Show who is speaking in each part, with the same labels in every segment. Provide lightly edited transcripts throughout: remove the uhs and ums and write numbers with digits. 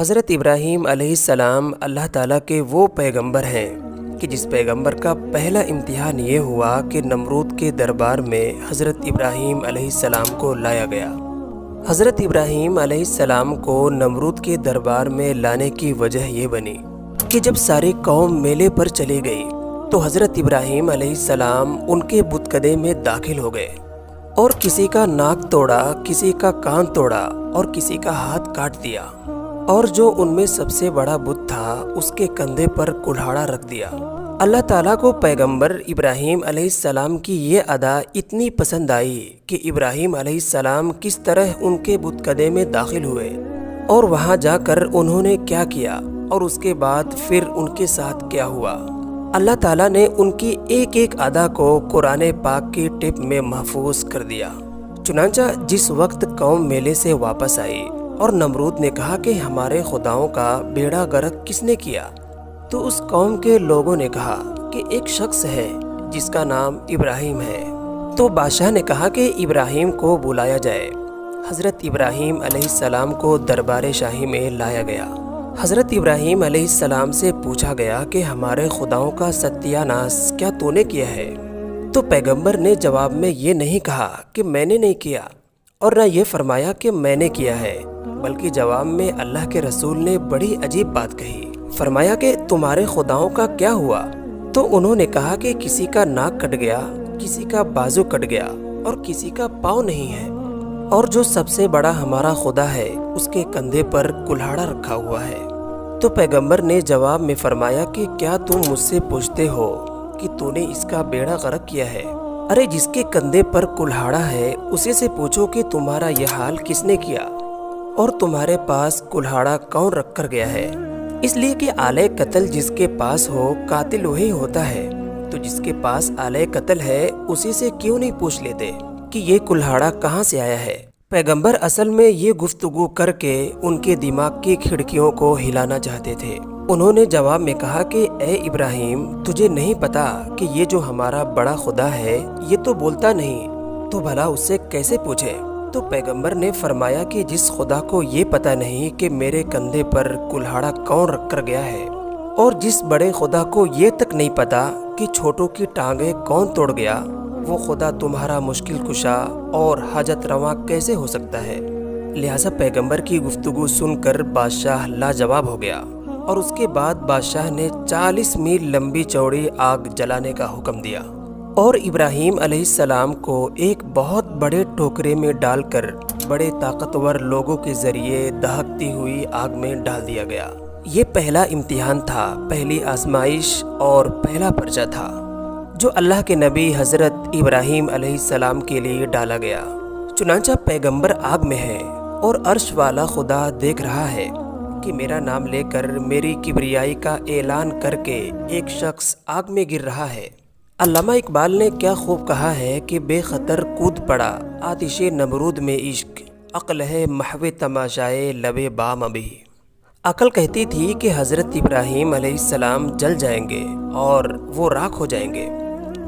Speaker 1: حضرت ابراہیم علیہ السلام اللہ تعالیٰ کے وہ پیغمبر ہیں کہ جس پیغمبر کا پہلا امتحان یہ ہوا کہ نمرود کے دربار میں حضرت ابراہیم علیہ السلام کو لایا گیا۔ حضرت ابراہیم علیہ السلام کو نمرود کے دربار میں لانے کی وجہ یہ بنی کہ جب ساری قوم میلے پر چلی گئی تو حضرت ابراہیم علیہ السلام ان کے بتکدے میں داخل ہو گئے اور کسی کا ناک توڑا، کسی کا کان توڑا اور کسی کا ہاتھ کاٹ دیا، اور جو ان میں سب سے بڑا بت تھا اس کے کندھے پر کلہاڑا رکھ دیا۔ اللہ تعالیٰ کو پیغمبر ابراہیم علیہ السلام کی یہ ادا اتنی پسند آئی کہ ابراہیم علیہ السلام کس طرح ان کے بتکدے میں داخل ہوئے اور وہاں جا کر انہوں نے کیا کیا اور اس کے بعد پھر ان کے ساتھ کیا ہوا۔ اللہ تعالیٰ نے ان کی ایک ایک ادا کو قرآن پاک کی ٹپ میں محفوظ کر دیا۔ چنانچہ جس وقت قوم میلے سے واپس آئی اور نمرود نے کہا کہ ہمارے خداؤں کا بیڑا غرق کس نے کیا، تو اس قوم کے لوگوں نے کہا کہ ایک شخص ہے جس کا نام ابراہیم ہے۔ تو بادشاہ نے کہا کہ ابراہیم کو بلایا جائے۔ حضرت ابراہیم علیہ السلام کو دربار شاہی میں لایا گیا۔ حضرت ابراہیم علیہ السلام سے پوچھا گیا کہ ہمارے خداؤں کا ستیہ ناش کیا تو نے کیا ہے؟ تو پیغمبر نے جواب میں یہ نہیں کہا کہ میں نے نہیں کیا، اور نہ یہ فرمایا کہ میں نے کیا ہے، بلکہ جواب میں اللہ کے رسول نے بڑی عجیب بات کہی۔ فرمایا کہ تمہارے خداؤں کا کیا ہوا؟ تو انہوں نے کہا کہ کسی کا ناک کٹ گیا، کسی کا بازو کٹ گیا اور کسی کا پاؤں نہیں ہے، اور جو سب سے بڑا ہمارا خدا ہے اس کے کندھے پر کلہاڑا رکھا ہوا ہے۔ تو پیغمبر نے جواب میں فرمایا کہ کیا تم مجھ سے پوچھتے ہو کہ تو نے اس کا بیڑا غرق کیا ہے؟ ارے جس کے کندھے پر کلہاڑا ہے اسی سے پوچھو کہ تمہارا یہ حال کس نے کیا اور تمہارے پاس کلہاڑا کون رکھ کر گیا ہے؟ اس لیے کہ آلے قتل جس کے پاس ہو قاتل وہی ہوتا ہے، تو جس کے پاس آلے قتل ہے اسی سے کیوں نہیں پوچھ لیتے کہ یہ کلہاڑا کہاں سے آیا ہے؟ پیغمبر اصل میں یہ گفتگو کر کے ان کے دماغ کی کھڑکیوں کو ہلانا چاہتے تھے۔ انہوں نے جواب میں کہا کہ اے ابراہیم، تجھے نہیں پتا کہ یہ جو ہمارا بڑا خدا ہے یہ تو بولتا نہیں، تو بھلا اس سے کیسے پوچھے؟ تو پیغمبر نے فرمایا کہ جس خدا کو یہ پتا نہیں کہ میرے کندھے پر کلہاڑا کون رکھ کر گیا ہے، اور جس بڑے خدا کو یہ تک نہیں پتا کہ چھوٹوں کی ٹانگیں کون توڑ گیا، وہ خدا تمہارا مشکل کشا اور حاجت رواں کیسے ہو سکتا ہے؟ لہٰذا پیغمبر کی گفتگو سن کر بادشاہ لاجواب ہو گیا، اور اس کے بعد بادشاہ نے 40 میل لمبی چوڑی آگ جلانے کا حکم دیا اور ابراہیم علیہ السلام کو ایک بہت بڑے ٹوکرے میں ڈال کر بڑے طاقتور لوگوں کے ذریعے دہکتی ہوئی آگ میں ڈال دیا گیا۔ یہ پہلا امتحان تھا، پہلی آزمائش اور پہلا پرچہ تھا جو اللہ کے نبی حضرت ابراہیم علیہ السلام کے لیے ڈالا گیا۔ چنانچہ پیغمبر آگ میں ہے اور عرش والا خدا دیکھ رہا ہے کہ میرا نام لے کر میری کبریائی کا اعلان کر کے ایک شخص آگ میں گر رہا ہے۔ علامہ اقبال نے کیا خوب کہا ہے کہ بے خطر کود پڑا آتش نمرود میں عشق، عقل ہے محو تماشائے لبے بام ابھی۔ عقل کہتی تھی کہ حضرت ابراہیم علیہ السلام جل جائیں گے اور وہ راکھ ہو جائیں گے،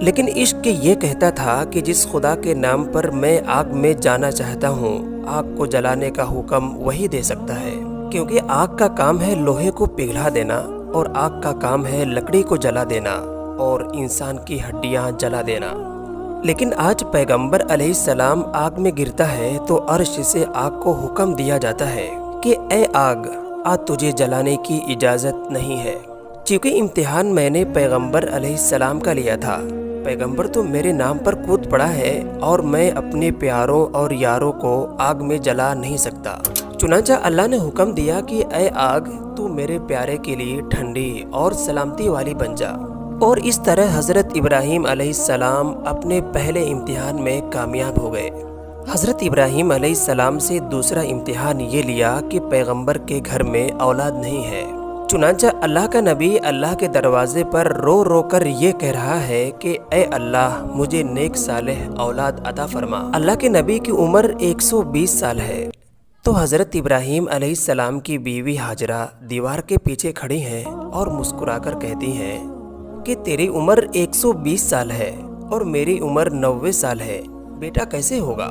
Speaker 1: لیکن عشق یہ کہتا تھا کہ جس خدا کے نام پر میں آگ میں جانا چاہتا ہوں، آگ کو جلانے کا حکم وہی دے سکتا ہے، کیونکہ آگ کا کام ہے لوہے کو پگھلا دینا اور آگ کا کام ہے لکڑی کو جلا دینا اور انسان کی ہڈیاں جلا دینا۔ لیکن آج پیغمبر علیہ السلام آگ میں گرتا ہے تو عرش سے آگ کو حکم دیا جاتا ہے کہ اے آگ، آج تجھے جلانے کی اجازت نہیں ہے، چونکہ امتحان میں نے پیغمبر علیہ السلام کا لیا تھا۔ پیغمبر تو میرے نام پر کود پڑا ہے اور میں اپنے پیاروں اور یاروں کو آگ میں جلا نہیں سکتا۔ چنانچہ اللہ نے حکم دیا کہ اے آگ، تو میرے پیارے کے لیے ٹھنڈی اور سلامتی والی بن جا، اور اس طرح حضرت ابراہیم علیہ السلام اپنے پہلے امتحان میں کامیاب ہو گئے۔ حضرت ابراہیم علیہ السلام سے دوسرا امتحان یہ لیا کہ پیغمبر کے گھر میں اولاد نہیں ہے۔ چنانچہ اللہ کا نبی اللہ کے دروازے پر رو رو کر یہ کہہ رہا ہے کہ اے اللہ، مجھے نیک صالح اولاد عطا فرما۔ اللہ کے نبی کی عمر 120 سال ہے۔ تو حضرت ابراہیم علیہ السلام کی بیوی ہاجرہ دیوار کے پیچھے کھڑی ہیں اور مسکرا کر کہتی ہیں کہ تیری عمر 120 سال ہے اور میری عمر 90 سال ہے، بیٹا کیسے ہوگا؟